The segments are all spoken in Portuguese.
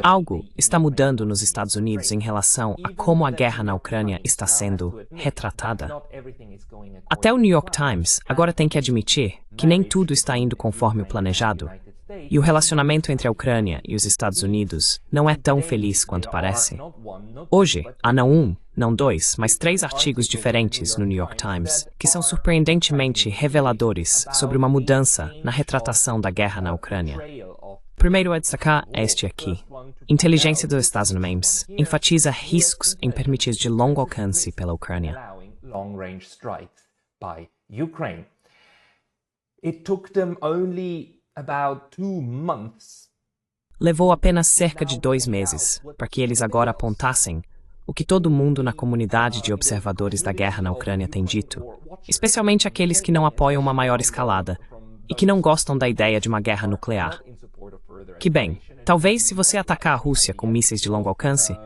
Algo está mudando nos Estados Unidos em relação a como a guerra na Ucrânia está sendo retratada. Até o New York Times agora tem que admitir que nem tudo está indo conforme o planejado, e o relacionamento entre a Ucrânia e os Estados Unidos não é tão feliz quanto parece. Hoje, há não um, não dois, mas 3 artigos diferentes no New York Times que são surpreendentemente reveladores sobre uma mudança na retratação da guerra na Ucrânia. O primeiro a destacar é este aqui. Inteligência dos Estados Unidos enfatiza riscos em permitidos de longo alcance pela Ucrânia. Levou apenas cerca de 2 meses para que eles agora apontassem o que todo mundo na comunidade de observadores da guerra na Ucrânia tem dito, especialmente aqueles que não apoiam uma maior escalada e que não gostam da ideia de uma guerra nuclear. Que bem, talvez se você atacar a Rússia com mísseis de longo alcance,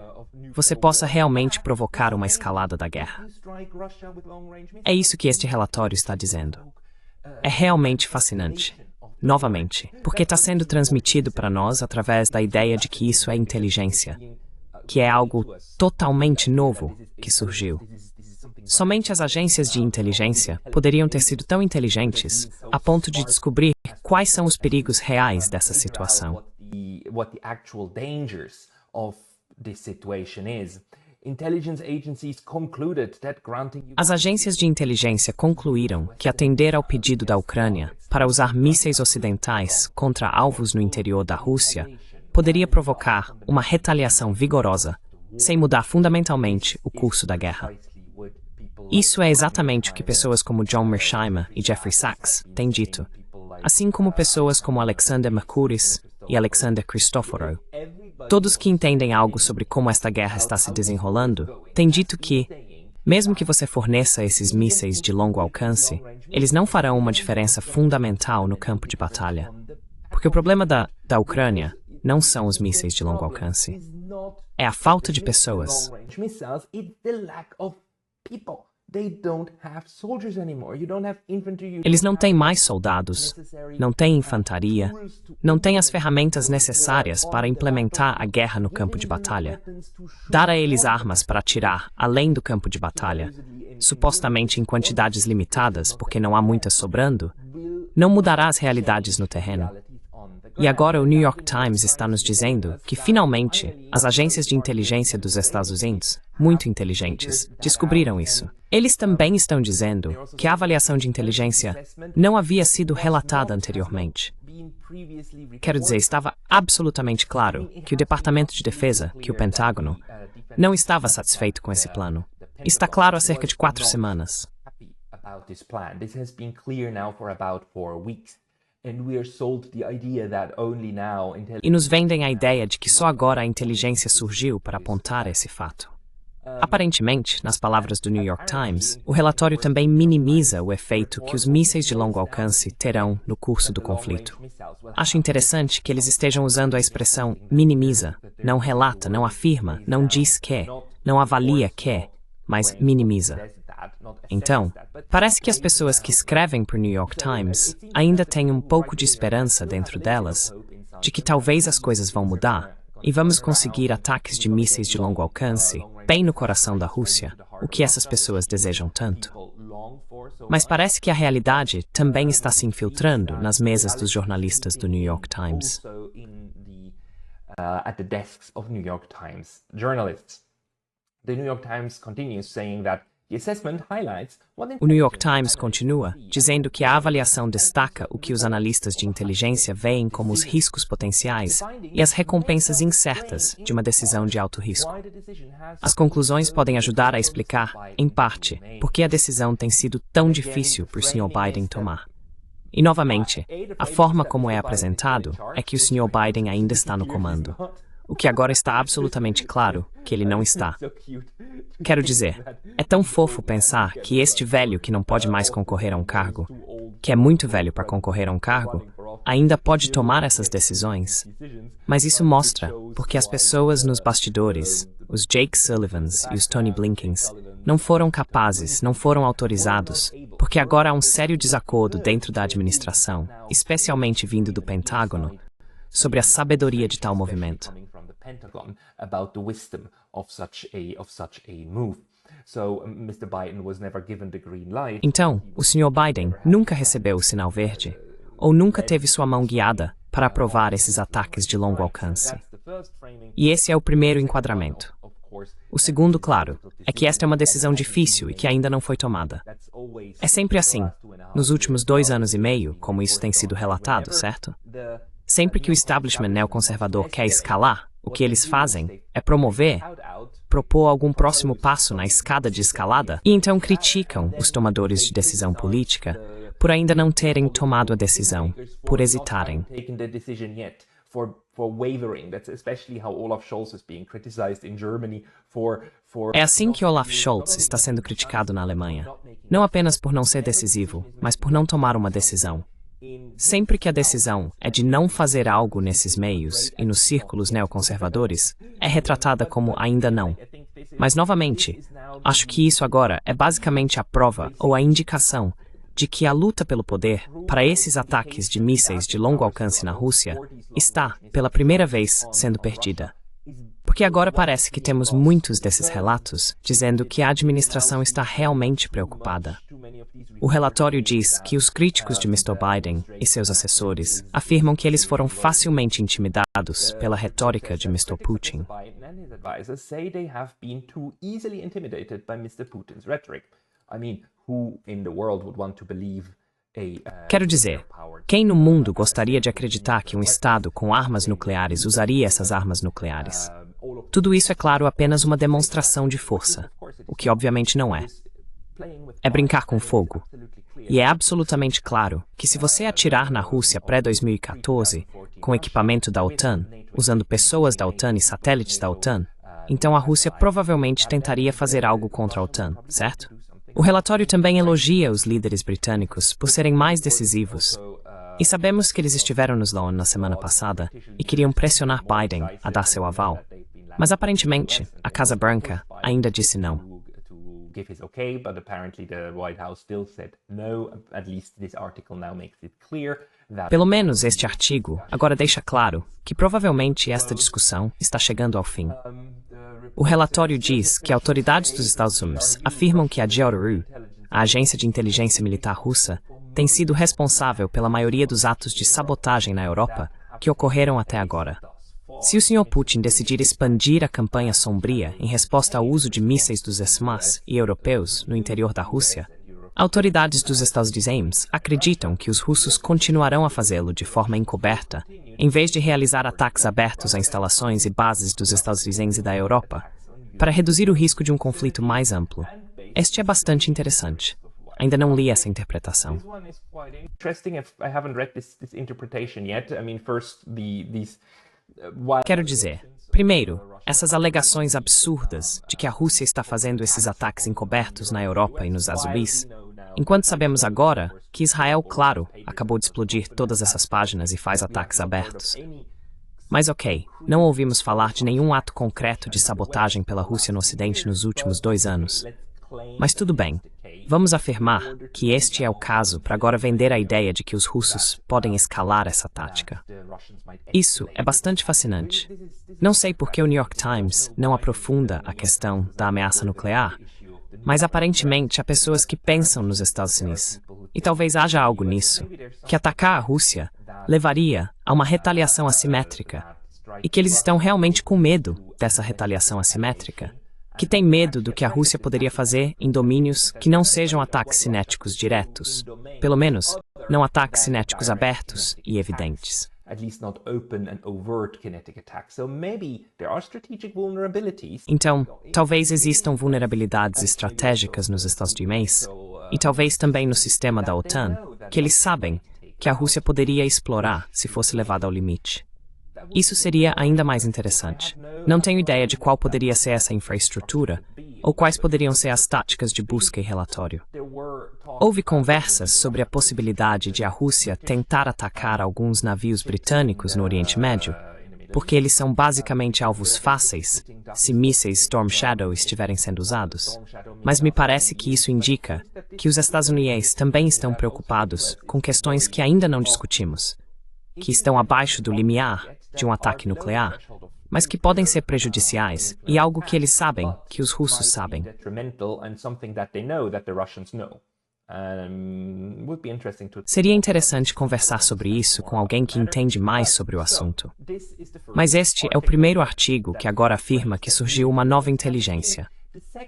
você possa realmente provocar uma escalada da guerra. É isso que este relatório está dizendo. É realmente fascinante. Novamente, porque está sendo transmitido para nós através da ideia de que isso é inteligência, que é algo totalmente novo que surgiu. Somente as agências de inteligência poderiam ter sido tão inteligentes a ponto de descobrir quais são os perigos reais dessa situação. As agências de inteligência concluíram que atender ao pedido da Ucrânia para usar mísseis ocidentais contra alvos no interior da Rússia poderia provocar uma retaliação vigorosa, sem mudar fundamentalmente o curso da guerra. Isso é exatamente o que pessoas como John Mearsheimer e Jeffrey Sachs têm dito, assim como pessoas como Alexander Mercouris e Alexander Christoforou. Todos que entendem algo sobre como esta guerra está se desenrolando têm dito que, mesmo que você forneça esses mísseis de longo alcance, eles não farão uma diferença fundamental no campo de batalha. Porque o problema da Ucrânia não são os mísseis de longo alcance. É a falta de pessoas. Eles não têm mais soldados, não têm infantaria, não têm as ferramentas necessárias para implementar a guerra no campo de batalha. Dar a eles armas para atirar além do campo de batalha, supostamente em quantidades limitadas porque não há muitas sobrando, não mudará as realidades no terreno. E agora o New York Times está nos dizendo que, finalmente, as agências de inteligência dos Estados Unidos, muito inteligentes, descobriram isso. Eles também estão dizendo que a avaliação de inteligência não havia sido relatada anteriormente. Quero dizer, estava absolutamente claro que o Departamento de Defesa, que o Pentágono, não estava satisfeito com esse plano. Está claro há cerca de 4 semanas. E nos vendem a ideia de que só agora a inteligência surgiu para apontar esse fato. Aparentemente, nas palavras do New York Times, o relatório também minimiza o efeito que os mísseis de longo alcance terão no curso do conflito. Acho interessante que eles estejam usando a expressão minimiza, não relata, não afirma, não diz que, não avalia que, mas minimiza. Então, parece que as pessoas que escrevem para o New York Times ainda têm um pouco de esperança dentro delas de que talvez as coisas vão mudar e vamos conseguir ataques de mísseis de longo alcance bem no coração da Rússia, o que essas pessoas desejam tanto. Mas parece que a realidade também está se infiltrando nas mesas dos jornalistas do New York Times. O New York Times continua dizendo que a avaliação destaca o que os analistas de inteligência veem como os riscos potenciais e as recompensas incertas de uma decisão de alto risco. As conclusões podem ajudar a explicar, em parte, por que a decisão tem sido tão difícil para o Sr. Biden tomar. E, novamente, a forma como é apresentado é que o Sr. Biden ainda está no comando. O que agora está absolutamente claro que ele não está. Quero dizer, é tão fofo pensar que este velho que não pode mais concorrer a um cargo, que é muito velho para concorrer a um cargo, ainda pode tomar essas decisões. Mas isso mostra porque as pessoas nos bastidores, os Jake Sullivans e os Tony Blinkens, não foram capazes, não foram autorizados, porque agora há um sério desacordo dentro da administração, especialmente vindo do Pentágono, sobre a sabedoria de tal movimento. Então, o Sr. Biden nunca recebeu o sinal verde, ou nunca teve sua mão guiada para aprovar esses ataques de longo alcance. E esse é o primeiro enquadramento. O segundo, claro, é que esta é uma decisão difícil e que ainda não foi tomada. É sempre assim, nos últimos 2 anos e meio, como isso tem sido relatado, certo? Sempre que o establishment neoconservador quer escalar, o que eles fazem é propor algum próximo passo na escada de escalada e então criticam os tomadores de decisão política por ainda não terem tomado a decisão, por hesitarem. É assim que Olaf Scholz está sendo criticado na Alemanha. Não apenas por não ser decisivo, mas por não tomar uma decisão. Sempre que a decisão é de não fazer algo nesses meios e nos círculos neoconservadores, é retratada como ainda não. Mas, novamente, acho que isso agora é basicamente a prova ou a indicação de que a luta pelo poder para esses ataques de mísseis de longo alcance na Rússia está, pela primeira vez, sendo perdida. Porque agora parece que temos muitos desses relatos dizendo que a administração está realmente preocupada. O relatório diz que os críticos de Mr. Biden e seus assessores afirmam que eles foram facilmente intimidados pela retórica de Mr. Putin. Quero dizer, quem no mundo gostaria de acreditar que um Estado com armas nucleares usaria essas armas nucleares? Tudo isso é, claro, apenas uma demonstração de força, o que obviamente não é. É brincar com fogo. E é absolutamente claro que se você atirar na Rússia pré-2014, com equipamento da OTAN, usando pessoas da OTAN e satélites da OTAN, então a Rússia provavelmente tentaria fazer algo contra a OTAN, certo? O relatório também elogia os líderes britânicos por serem mais decisivos. E sabemos que eles estiveram nos LOAN na semana passada e queriam pressionar Biden a dar seu aval. Mas aparentemente, a Casa Branca ainda disse não. Pelo menos este artigo agora deixa claro que provavelmente esta discussão está chegando ao fim. O relatório diz que autoridades dos Estados Unidos afirmam que a GRU, a agência de inteligência militar russa, tem sido responsável pela maioria dos atos de sabotagem na Europa que ocorreram até agora. Se o Sr. Putin decidir expandir a campanha sombria em resposta ao uso de mísseis dos ESMAS e europeus no interior da Rússia, autoridades dos estadunidenses acreditam que os russos continuarão a fazê-lo de forma encoberta, em vez de realizar ataques abertos a instalações e bases dos estadunidenses e da Europa, para reduzir o risco de um conflito mais amplo. Este é bastante interessante. Ainda não li essa interpretação. Quero dizer, primeiro, essas alegações absurdas de que a Rússia está fazendo esses ataques encobertos na Europa e nos Azubis, enquanto sabemos agora que Israel, claro, acabou de explodir todas essas páginas e faz ataques abertos. Mas ok, não ouvimos falar de nenhum ato concreto de sabotagem pela Rússia no Ocidente nos últimos 2 anos. Mas tudo bem, vamos afirmar que este é o caso para agora vender a ideia de que os russos podem escalar essa tática. Isso é bastante fascinante. Não sei por que o New York Times não aprofunda a questão da ameaça nuclear, mas aparentemente há pessoas que pensam nos Estados Unidos, e talvez haja algo nisso, que atacar a Rússia levaria a uma retaliação assimétrica, e que eles estão realmente com medo dessa retaliação assimétrica, que tem medo do que a Rússia poderia fazer em domínios que não sejam ataques cinéticos diretos, pelo menos não ataques cinéticos abertos e evidentes. Então, talvez existam vulnerabilidades estratégicas nos Estados Unidos, e talvez também no sistema da OTAN, que eles sabem que a Rússia poderia explorar se fosse levada ao limite. Isso seria ainda mais interessante. Não tenho ideia de qual poderia ser essa infraestrutura, ou quais poderiam ser as táticas de busca e relatório. Houve conversas sobre a possibilidade de a Rússia tentar atacar alguns navios britânicos no Oriente Médio, porque eles são basicamente alvos fáceis se mísseis Storm Shadow estiverem sendo usados. Mas me parece que isso indica que os estadunidenses também estão preocupados com questões que ainda não discutimos. que estão abaixo do limiar de um ataque nuclear, mas que podem ser prejudiciais e algo que eles sabem, que os russos sabem. Seria interessante conversar sobre isso com alguém que entende mais sobre o assunto. Mas este é o primeiro artigo que agora afirma que surgiu uma nova inteligência.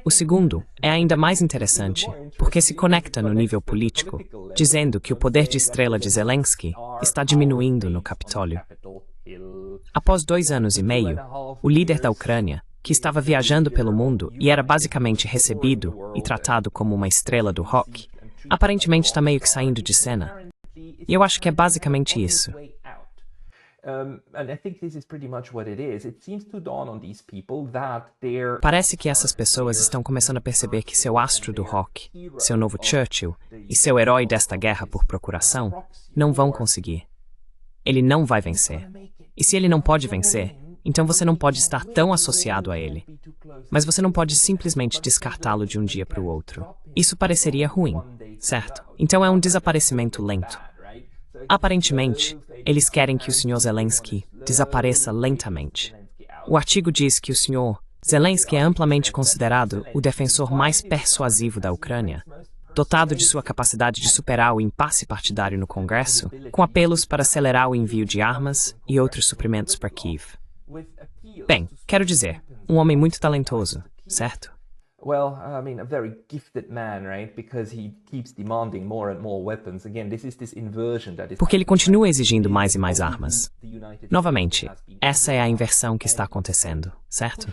O segundo é ainda mais interessante, porque se conecta no nível político, dizendo que o poder de estrela de Zelensky está diminuindo no Capitólio. Após 2 anos e meio, o líder da Ucrânia, que estava viajando pelo mundo e era basicamente recebido e tratado como uma estrela do rock, aparentemente está meio que saindo de cena. E eu acho que é basicamente isso. Parece que essas pessoas estão começando a perceber que seu astro do rock, seu novo Churchill e seu herói desta guerra por procuração não vão conseguir. Ele não vai vencer. E se ele não pode vencer, então você não pode estar tão associado a ele. Mas você não pode simplesmente descartá-lo de um dia para o outro. Isso pareceria ruim, certo? Então é um desaparecimento lento. Aparentemente, eles querem que o Sr. Zelensky desapareça lentamente. O artigo diz que o Sr. Zelensky é amplamente considerado o defensor mais persuasivo da Ucrânia, dotado de sua capacidade de superar o impasse partidário no Congresso, com apelos para acelerar o envio de armas e outros suprimentos para Kiev. Bem, quero dizer, um homem muito talentoso, certo? Well, I mean, a very gifted man, right? Because he keeps demanding more and more weapons. Again, this is this inversion that is... Porque ele continua exigindo mais e mais armas. Novamente, essa é a inversão que está acontecendo, certo?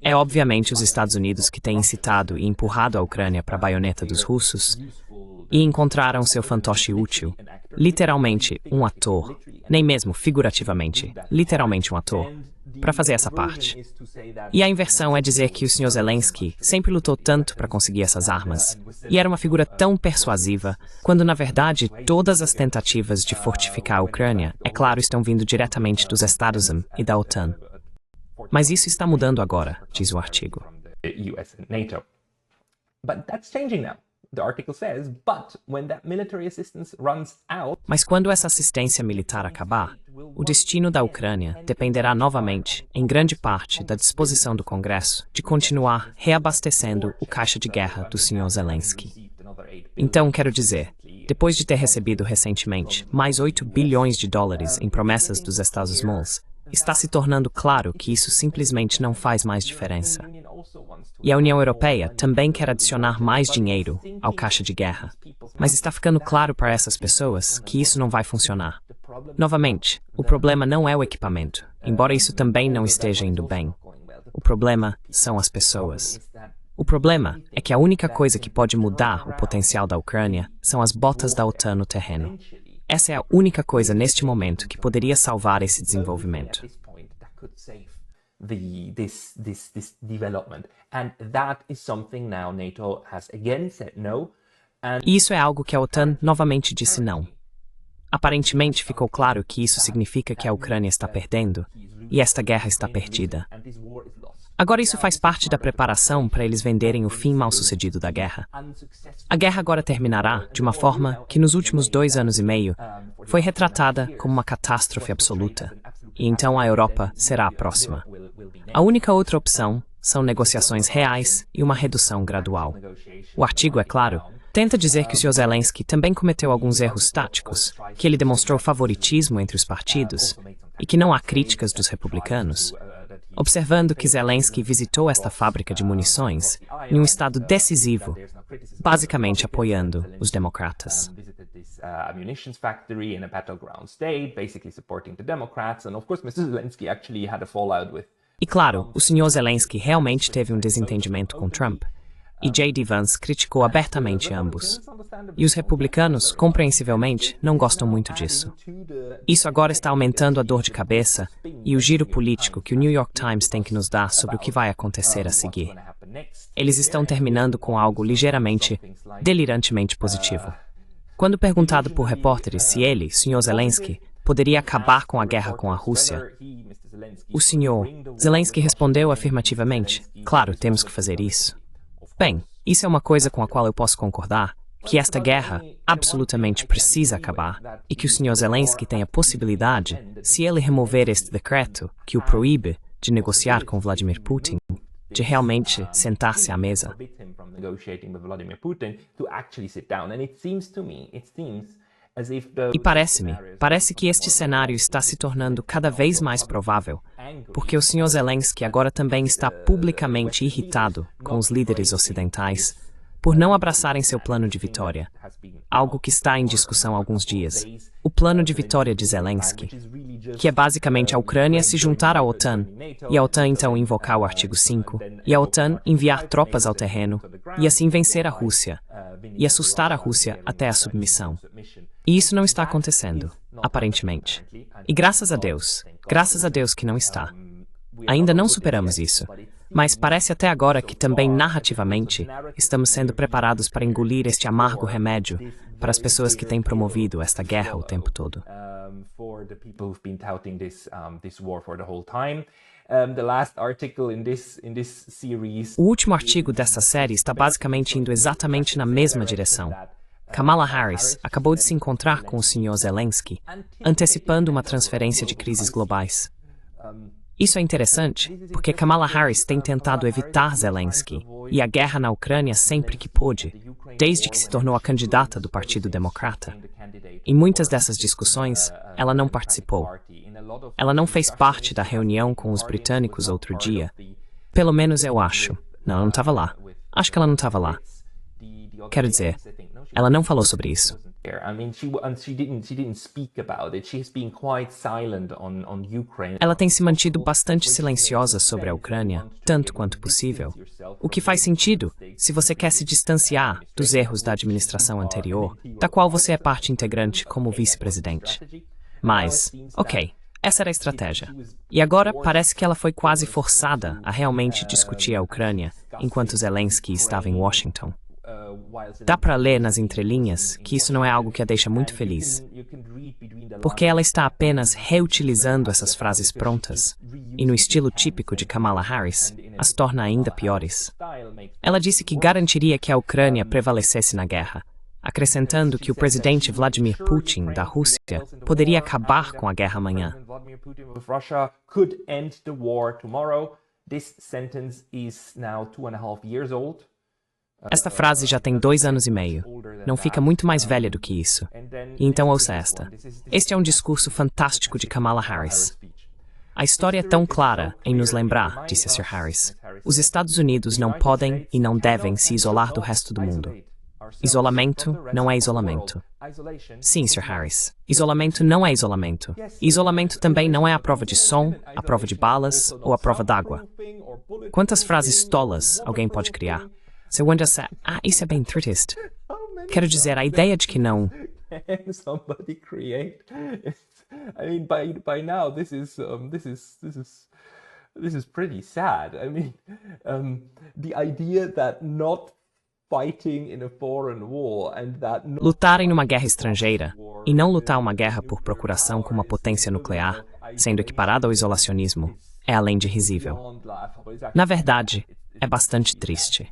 É obviamente os Estados Unidos que têm incitado e empurrado a Ucrânia para a baioneta dos russos e encontraram seu fantoche útil, literalmente um ator, nem mesmo figurativamente, literalmente um ator, para fazer essa parte. E a inversão é dizer que o Sr. Zelensky sempre lutou tanto para conseguir essas armas, e era uma figura tão persuasiva, quando na verdade todas as tentativas de fortificar a Ucrânia, é claro, estão vindo diretamente dos Estados Unidos e da OTAN. Mas isso está mudando agora, diz o artigo. Mas quando essa assistência militar acabar, o destino da Ucrânia dependerá novamente, em grande parte, da disposição do Congresso de continuar reabastecendo o caixa de guerra do Sr. Zelensky. Então, quero dizer, depois de ter recebido recentemente mais 8 bilhões de dólares em promessas dos Estados Unidos, está se tornando claro que isso simplesmente não faz mais diferença. E a União Europeia também quer adicionar mais dinheiro ao caixa de guerra. Mas está ficando claro para essas pessoas que isso não vai funcionar. Novamente, o problema não é o equipamento, embora isso também não esteja indo bem. O problema são as pessoas. O problema é que a única coisa que pode mudar o potencial da Ucrânia são as botas da OTAN no terreno. Essa é a única coisa neste momento que poderia salvar esse desenvolvimento. E isso é algo que a OTAN novamente disse não. Aparentemente ficou claro que isso significa que a Ucrânia está perdendo e esta guerra está perdida. Agora isso faz parte da preparação para eles venderem o fim mal-sucedido da guerra. A guerra agora terminará de uma forma que nos últimos 2 anos e meio foi retratada como uma catástrofe absoluta, e então a Europa será a próxima. A única outra opção são negociações reais e uma redução gradual. O artigo, é claro, tenta dizer que o Sr. Zelensky também cometeu alguns erros táticos, que ele demonstrou favoritismo entre os partidos e que não há críticas dos republicanos, observando que Zelensky visitou esta fábrica de munições em um estado decisivo, basicamente apoiando os democratas. E claro, o Sr. Zelensky realmente teve um desentendimento com Trump, e J.D. Vance criticou abertamente ambos. E os republicanos, compreensivelmente, não gostam muito disso. Isso agora está aumentando a dor de cabeça e o giro político que o New York Times tem que nos dar sobre o que vai acontecer a seguir. Eles estão terminando com algo ligeiramente, delirantemente positivo. Quando perguntado por repórteres se ele, Sr. Zelensky, poderia acabar com a guerra com a Rússia, o Sr. Zelensky respondeu afirmativamente: "Claro, temos que fazer isso." Bem, isso é uma coisa com a qual eu posso concordar, que esta guerra absolutamente precisa acabar e que o Sr. Zelensky tem a possibilidade, se ele remover este decreto que o proíbe de negociar com Vladimir Putin, de realmente sentar-se à mesa. E parece que este cenário está se tornando cada vez mais provável, porque o Sr. Zelensky agora também está publicamente irritado com os líderes ocidentais por não abraçarem seu plano de vitória, algo que está em discussão há alguns dias. O plano de vitória de Zelensky, que é basicamente a Ucrânia se juntar à OTAN, e a OTAN então invocar o artigo 5, e a OTAN enviar tropas ao terreno, e assim vencer a Rússia, e assustar a Rússia até a submissão. E isso não está acontecendo, aparentemente. E graças a Deus que não está. Ainda não superamos isso, mas parece até agora que também narrativamente estamos sendo preparados para engolir este amargo remédio para as pessoas que têm promovido esta guerra o tempo todo. O último artigo desta série está basicamente indo exatamente na mesma direção. Kamala Harris acabou de se encontrar com o Sr. Zelensky, antecipando uma transferência de crises globais. Isso é interessante, porque Kamala Harris tem tentado evitar Zelensky e a guerra na Ucrânia sempre que pôde, desde que se tornou a candidata do Partido Democrata. Em muitas dessas discussões, ela não participou. Ela não fez parte da reunião com os britânicos outro dia. Pelo menos eu acho. Não, ela não estava lá. Acho que ela não estava lá. Quero dizer, ela não falou sobre isso. Ela tem se mantido bastante silenciosa sobre a Ucrânia, tanto quanto possível. O que faz sentido se você quer se distanciar dos erros da administração anterior, da qual você é parte integrante como vice-presidente. Mas, ok, essa era a estratégia. E agora parece que ela foi quase forçada a realmente discutir a Ucrânia enquanto Zelensky estava em Washington. Dá para ler nas entrelinhas que isso não é algo que a deixa muito feliz, porque ela está apenas reutilizando essas frases prontas e, no estilo típico de Kamala Harris, as torna ainda piores. Ela disse que garantiria que a Ucrânia prevalecesse na guerra, acrescentando que o presidente Vladimir Putin, da Rússia, poderia acabar com a guerra amanhã. Esta frase já tem 2 anos e meio. Não fica muito mais velha do que isso. E então ouça esta. Este é um discurso fantástico de Kamala Harris. A história é tão clara em nos lembrar, disse a Sr. Harris. Os Estados Unidos não podem e não devem se isolar do resto do mundo. Isolamento não é isolamento. Sim, Sr. Harris. Isolamento não é isolamento. Isolamento também não é a prova de som, a prova de balas ou a prova d'água. Quantas frases tolas alguém pode criar? Você wonder se, isso é bem triste. Quero dizer, a ideia de que não... Somebody create. I mean, by now this is pretty sad. I mean, the idea that not fighting in a foreign war and that lutar em uma guerra estrangeira e não lutar uma guerra por procuração com uma potência nuclear, sendo equiparado ao isolacionismo, é além de risível. Na verdade, é bastante triste.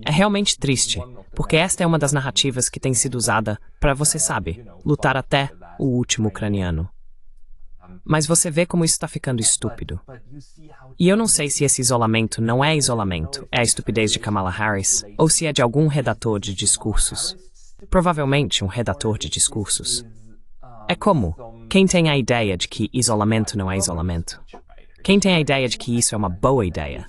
É realmente triste, porque esta é uma das narrativas que tem sido usada para, você sabe, lutar até o último ucraniano. Mas você vê como isso está ficando estúpido. E eu não sei se esse isolamento não é isolamento, é a estupidez de Kamala Harris, ou se é de algum redator de discursos. Provavelmente um redator de discursos. É como quem tem a ideia de que isolamento não é isolamento. Quem tem a ideia de que isso é uma boa ideia.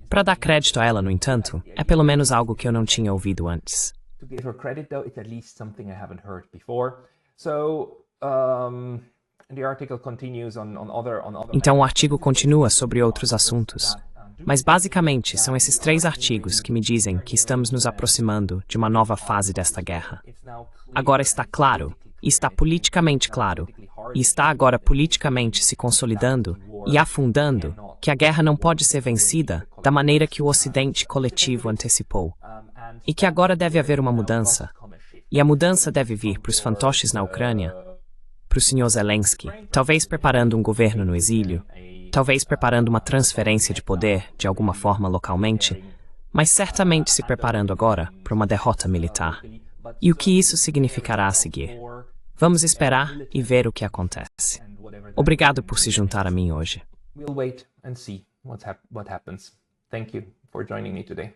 Para dar crédito a ela, no entanto, é pelo menos algo que eu não tinha ouvido antes. Então o artigo continua sobre outros assuntos. Mas basicamente são esses 3 artigos que me dizem que estamos nos aproximando de uma nova fase desta guerra. Agora está claro, e está politicamente claro, e está agora politicamente se consolidando e afundando que a guerra não pode ser vencida da maneira que o Ocidente coletivo antecipou. E que agora deve haver uma mudança. E a mudança deve vir para os fantoches na Ucrânia, para o Sr. Zelensky, talvez preparando um governo no exílio, talvez preparando uma transferência de poder de alguma forma localmente, mas certamente se preparando agora para uma derrota militar. E o que isso significará a seguir? Vamos esperar e ver o que acontece. Obrigado por se juntar a mim hoje. We'll wait and see what happens. Thank you for joining me today.